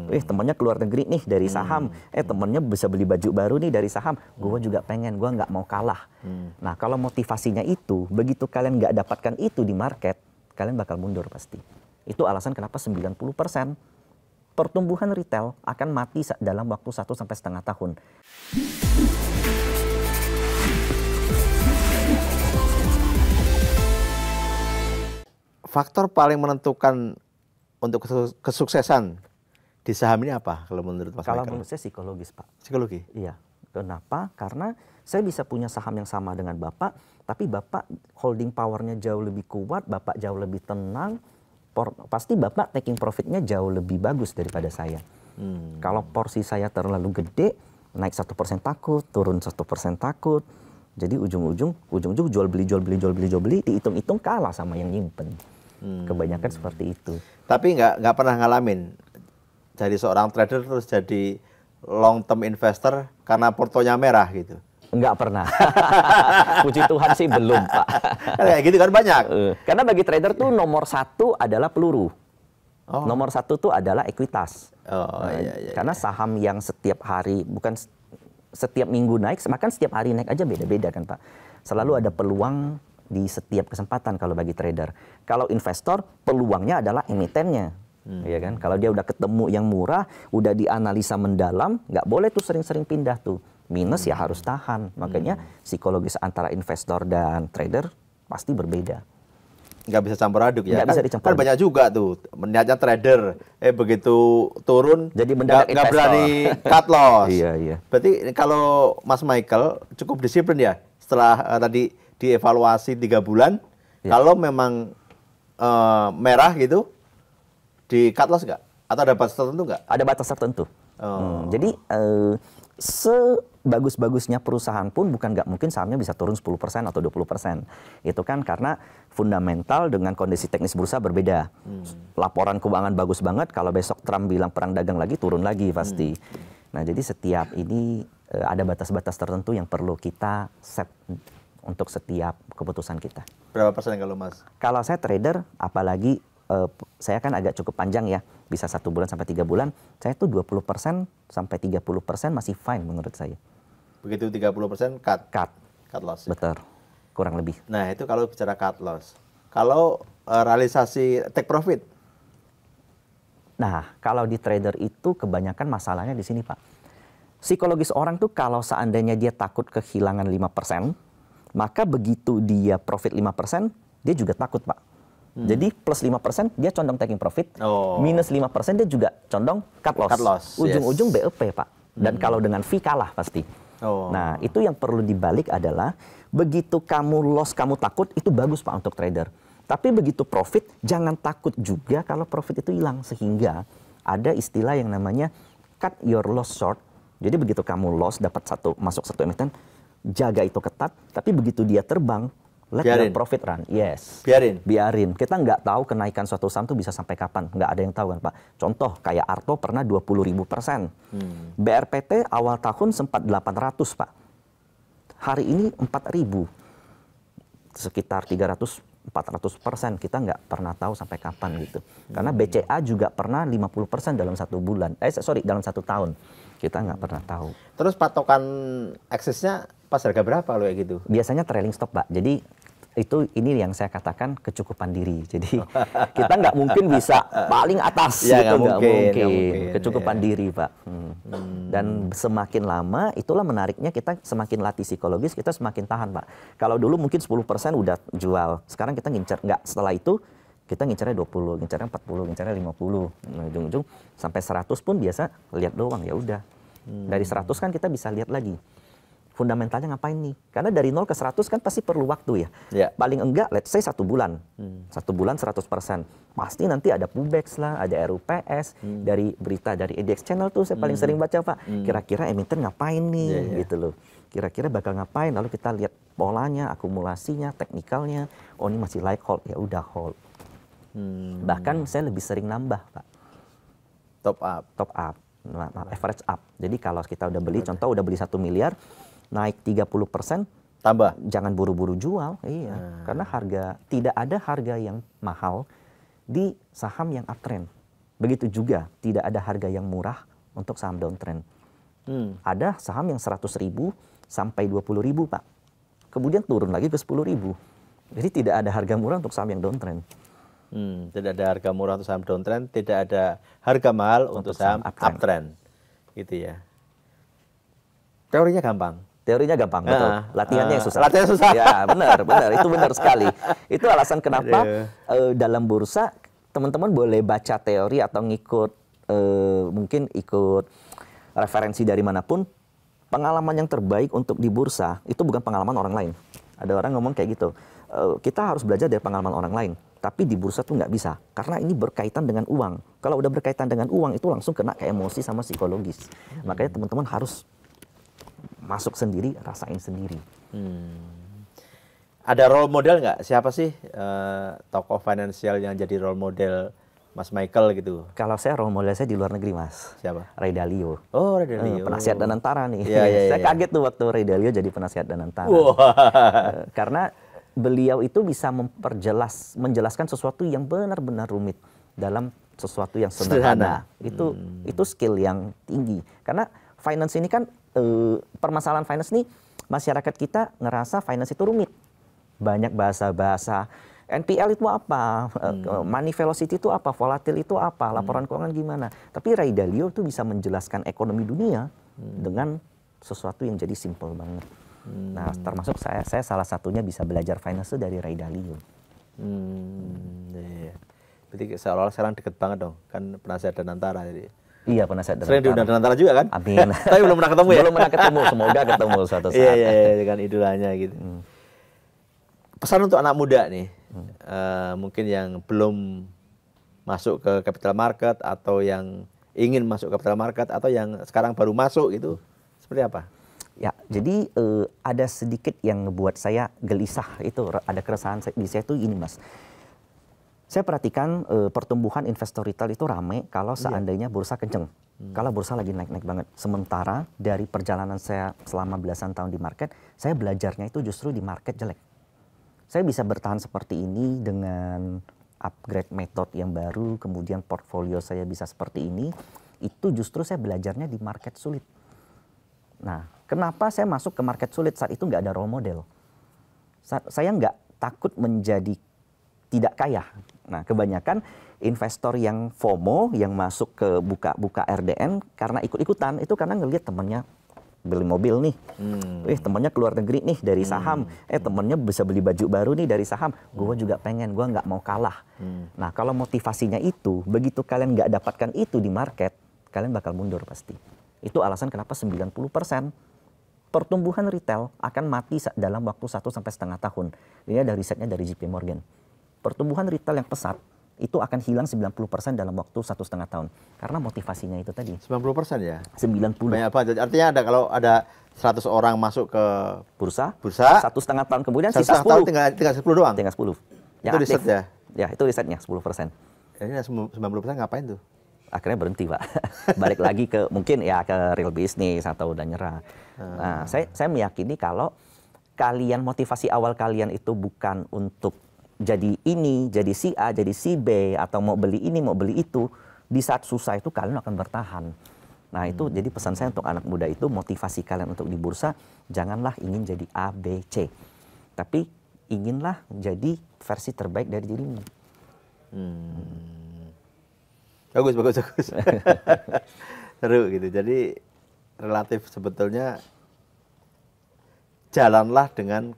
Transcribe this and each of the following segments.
Temennya keluar negeri nih dari saham, temennya bisa beli baju baru nih dari saham, gue juga pengen, gue nggak mau kalah. Nah kalau motivasinya itu, begitu kalian nggak dapatkan itu di market, kalian bakal mundur pasti. Itu alasan kenapa 90% pertumbuhan retail akan mati dalam waktu 1,5 tahun. Faktor paling menentukan untuk kesuksesan di saham ini apa kalau menurut Mas Kalau Michael? menurut saya psikologis, Pak. Psikologi? Iya. Kenapa? Karena saya bisa punya saham yang sama dengan Bapak, tapi Bapak holding powernya jauh lebih kuat, Bapak jauh lebih tenang, pasti Bapak taking profitnya jauh lebih bagus daripada saya. Kalau porsi saya terlalu gede, naik 1% takut, turun 1% takut, jadi ujung-ujung jual beli, dihitung-hitung kalah sama yang nyimpen. Kebanyakan seperti itu. Tapi nggak pernah ngalamin jadi seorang trader terus jadi long term investor karena portonya merah gitu? Nggak pernah. Puji Tuhan sih belum, Pak. Kayak gitu kan banyak. Karena bagi trader tuh nomor 1 adalah peluru. Nomor 1 tuh adalah ekuitas. Karena saham yang setiap hari, bukan setiap minggu naik, bahkan setiap hari naik aja beda-beda kan Pak. Selalu ada peluang di setiap kesempatan kalau bagi trader. Kalau investor, peluangnya adalah emitennya. Ya kan? Kalau dia udah ketemu yang murah, udah dianalisa mendalam, nggak boleh tuh sering-sering pindah tuh. Minus ya harus tahan. Makanya psikologis antara investor dan trader pasti berbeda. Nggak bisa campur aduk ya. Nggak bisa dicampur aduk. Banyak juga tuh niatnya trader, begitu turun jadi mendadak nggak berani cut loss. Iya. Berarti kalau Mas Michael cukup disiplin ya setelah tadi dievaluasi 3 bulan, kalau memang merah gitu di cut loss nggak? Atau ada batas tertentu nggak? Ada batas tertentu. Jadi sebagus-bagusnya perusahaan pun bukan nggak mungkin sahamnya bisa turun 10% atau 20%. Itu kan karena fundamental dengan kondisi teknis bursa berbeda. Laporan keuangan bagus banget, kalau besok Trump bilang perang dagang lagi, turun lagi pasti. Nah jadi setiap ini ada batas-batas tertentu yang perlu kita set untuk setiap keputusan kita. Berapa persen kalau Mas? Kalau saya trader, apalagi saya kan agak cukup panjang ya, bisa 1 bulan sampai 3 bulan, saya tuh 20% sampai 30% masih fine menurut saya. Begitu 30% cut loss. Ya? Betul, kurang lebih. Nah itu kalau bicara cut loss. Kalau realisasi take profit? Nah kalau di trader itu kebanyakan masalahnya di sini Pak. Psikologis orang tuh kalau seandainya dia takut kehilangan 5%, maka begitu dia profit 5%, dia juga takut Pak. Jadi plus 5% dia condong taking profit, minus 5% dia juga condong cut loss. Ujung-ujung BEP Pak. Dan kalau dengan fee kalah pasti. Nah itu yang perlu dibalik adalah begitu kamu loss, kamu takut, itu bagus Pak untuk trader. Tapi begitu profit, jangan takut juga kalau profit itu hilang. Sehingga ada istilah yang namanya cut your loss short. Jadi begitu kamu loss, masuk satu emiten, jaga itu ketat, tapi begitu dia terbang, let your profit run. Yes. Biarin. Kita nggak tahu kenaikan suatu saham itu bisa sampai kapan. Nggak ada yang tahu kan Pak. Contoh kayak Arto pernah 20.000%. BRPT awal tahun sempat 800 Pak. Hari ini 4.000. Sekitar 300-400%. Kita nggak pernah tahu sampai kapan gitu. Karena BCA juga pernah 50% dalam 1 bulan. Dalam 1 tahun. Kita nggak pernah tahu. Terus patokan eksesnya pas harga berapa kalau kayak gitu? Biasanya trailing stop Pak. Jadi ini yang saya katakan kecukupan diri. Jadi kita nggak mungkin bisa paling atas. Ya, itu nggak mungkin. Kecukupan ya. diri Pak. Dan semakin lama, itulah menariknya kita semakin latih psikologis, kita semakin tahan Pak. Kalau dulu mungkin 10% udah jual. Sekarang kita ngincer, nggak setelah itu kita ngincernya 20, ngincernya 40, ngincernya 50. Nah, ujung-ujung sampai 100 pun biasa lihat doang, ya udah. Dari 100 kan kita bisa lihat lagi. Fundamentalnya ngapain nih? Karena dari 0 ke 100 kan pasti perlu waktu ya. Paling enggak, let's say 1 bulan. 1 bulan 100%. Pasti nanti ada pullback lah, ada RUPS, dari berita, dari EDX channel tuh saya paling sering baca Pak. Kira-kira emiten ngapain nih, gitu loh. Kira-kira bakal ngapain, lalu kita lihat polanya, akumulasinya, teknikalnya. Oh ini masih like hold, ya udah hold. Bahkan saya lebih sering nambah Pak. Top up. Average up. Jadi kalau kita udah beli, contoh udah beli 1 miliar, naik 30%, tambah. Jangan buru-buru jual, Karena tidak ada harga yang mahal di saham yang uptrend. Begitu juga tidak ada harga yang murah untuk saham downtrend. Ada saham yang 100.000 sampai 20.000 Pak. Kemudian turun lagi ke 10.000. Jadi tidak ada harga murah untuk saham yang downtrend. Tidak ada harga murah untuk saham downtrend, tidak ada harga mahal untuk saham uptrend. Gitu ya. Teorinya gampang. Teorinya gampang, betul. Latihannya yang susah. Latihannya susah. Ya, benar. Itu benar sekali. Itu alasan kenapa dalam bursa teman-teman boleh baca teori atau ngikut mungkin ikut referensi dari manapun. Pengalaman yang terbaik untuk di bursa itu bukan pengalaman orang lain. Ada orang ngomong kayak gitu. Kita harus belajar dari pengalaman orang lain. Tapi di bursa tuh nggak bisa. Karena ini berkaitan dengan uang. Kalau udah berkaitan dengan uang itu langsung kena ke emosi sama psikologis. Makanya teman-teman harus masuk sendiri, rasain sendiri. Ada role model nggak? Siapa sih tokoh finansial yang jadi role model Mas Michael gitu? Kalau saya role model saya di luar negeri, Mas. Siapa? Ray Dalio. Oh, Ray Dalio. Penasihat Danantara nih. Saya kaget tuh waktu Ray Dalio jadi penasihat Danantara. Karena beliau itu bisa menjelaskan sesuatu yang benar-benar rumit dalam sesuatu yang sederhana. Itu skill yang tinggi. Karena finance ini kan permasalahan finance ini masyarakat kita ngerasa finance itu rumit. Banyak bahasa-bahasa. NPL itu apa? Money velocity itu apa? Volatil itu apa? Laporan keuangan gimana? Tapi Ray Dalio itu bisa menjelaskan ekonomi dunia dengan sesuatu yang jadi simple banget. Nah, termasuk saya salah satunya bisa belajar finance dari Ray Dalio. Iya. Berarti seolah-olah sekarang deket banget dong, kan penasihat Danantara jadi. Iya, penasihat Danantara. Sering diundang Danantara juga kan? Amin. Tapi belum pernah ketemu ya? Belum pernah ketemu, semoga ketemu suatu saat. Iya, kan idolanya gitu. Pesan untuk anak muda nih, mungkin yang belum masuk ke capital market atau yang ingin masuk ke capital market atau yang sekarang baru masuk gitu, seperti apa? Ya, jadi ada sedikit yang ngebuat saya gelisah, itu ada keresahan di saya itu ini, Mas. Saya perhatikan pertumbuhan investor retail itu rame kalau seandainya bursa kenceng. Kalau bursa lagi naik-naik banget. Sementara dari perjalanan saya selama belasan tahun di market, saya belajarnya itu justru di market jelek. Saya bisa bertahan seperti ini dengan upgrade metode yang baru, kemudian portfolio saya bisa seperti ini. Itu justru saya belajarnya di market sulit. Nah, kenapa saya masuk ke market sulit saat itu nggak ada role model? Saya nggak takut menjadi tidak kaya. Nah, kebanyakan investor yang FOMO, yang masuk ke buka RDN karena ikut-ikutan, itu karena ngelihat temannya beli mobil nih, temannya keluar negeri nih dari saham, temannya bisa beli baju baru nih dari saham, gue juga pengen, gue nggak mau kalah. Nah, kalau motivasinya itu, begitu kalian nggak dapatkan itu di market, kalian bakal mundur pasti. Itu alasan kenapa 90% pertumbuhan retail akan mati dalam waktu 1,5 tahun. Ini ada risetnya dari JP Morgan. Pertumbuhan retail yang pesat itu akan hilang 90% dalam waktu 1,5 tahun. Karena motivasinya itu tadi. 90% ya? 90. Banyak banget. Artinya kalau ada 100 orang masuk ke bursa 1,5 1,5 tahun kemudian tahun sisa 10. tinggal 10 doang? Tinggal 10. Yang itu riset ya? Ya, itu risetnya 10%. Ini 90% ngapain tuh? Akhirnya berhenti, Pak. Balik lagi ke mungkin ya ke real business atau udah nyerah. Nah, saya meyakini kalau kalian motivasi awal kalian itu bukan untuk jadi ini, jadi si A, jadi si B, atau mau beli ini, mau beli itu, di saat susah itu kalian akan bertahan. Nah, itu jadi pesan saya untuk anak muda itu, motivasi kalian untuk di bursa, janganlah ingin jadi A, B, C. Tapi inginlah jadi versi terbaik dari dirimu. Bagus. Seru gitu. Jadi relatif sebetulnya jalanlah dengan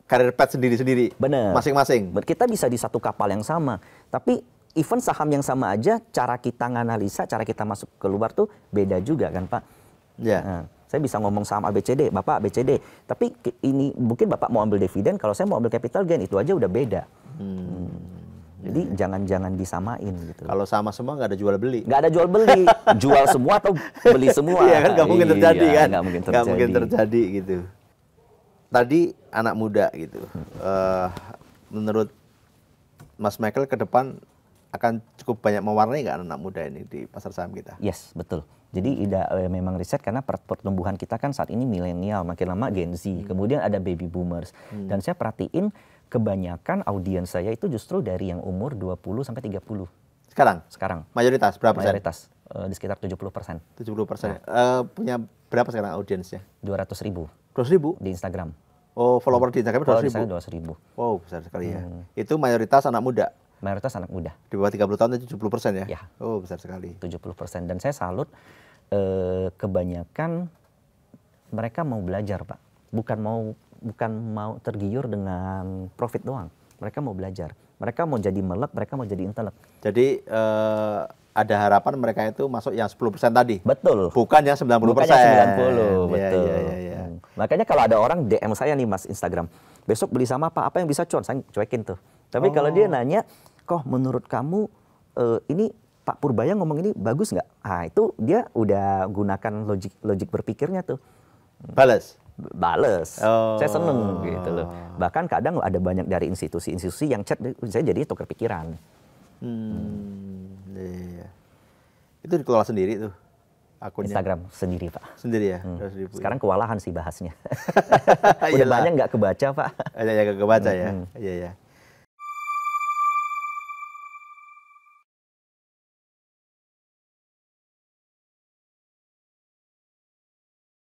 karir path sendiri-sendiri. Benar. Masing-masing. Kita bisa di satu kapal yang sama. Tapi even saham yang sama aja, cara kita nganalisa, cara kita masuk keluar tuh beda juga kan, Pak? Ya. Nah, saya bisa ngomong saham ABCD, Bapak ABCD. Tapi ini mungkin Bapak mau ambil dividen, kalau saya mau ambil capital gain, itu aja udah beda. Jadi jangan disamain gitu. Kalau sama semua nggak ada jual beli. Nggak ada jual beli, jual semua atau beli semua. Iya kan nggak mungkin terjadi kan? Nggak mungkin terjadi gitu. Tadi anak muda gitu. Menurut Mas Michael ke depan akan cukup banyak mewarnai nggak anak muda ini di pasar saham kita? Yes, betul. Jadi memang riset karena pertumbuhan kita kan saat ini milenial, makin lama Gen Z, kemudian ada baby boomers. Dan saya perhatiin kebanyakan audiens saya itu justru dari yang umur 20 sampai 30. Sekarang. Mayoritas berapa persen? Mayoritas di sekitar 70%. 70%. Punya berapa sekarang audiensnya? 200.000. 200.000 di Instagram. Oh, follower di Instagram 200.000. 200.000. Wow, besar sekali ya. Itu mayoritas anak muda. Mayoritas anak muda. Di bawah 30 tahun itu 70% ya? Ya. Oh, besar sekali. 70%. Dan saya salut kebanyakan mereka mau belajar, Pak. Bukan mau tergiur dengan profit doang. Mereka mau belajar. Mereka mau jadi melek, mereka mau jadi intelek. Jadi ada harapan mereka itu masuk yang 10% tadi. Betul. Bukan yang 90%. Bukan yang 90, betul. Ya. Makanya kalau ada orang DM saya nih Mas Instagram, besok beli sama apa yang bisa cuan, saya cuekin tuh. Tapi kalau dia nanya, kok menurut kamu ini Pak Purbaya ngomong ini bagus nggak? Ah itu dia udah gunakan logik berpikirnya tuh. Bales. Saya seneng gitu loh. Bahkan kadang ada banyak dari institusi-institusi yang chat, saya jadi tukar pikiran. Iya. Itu dikelola sendiri tuh akunnya. Instagram sendiri Pak. Sendiri ya? Sekarang kewalahan sih bahasnya. Udah banyak nggak kebaca Pak. Ya kebaca ya. Iya.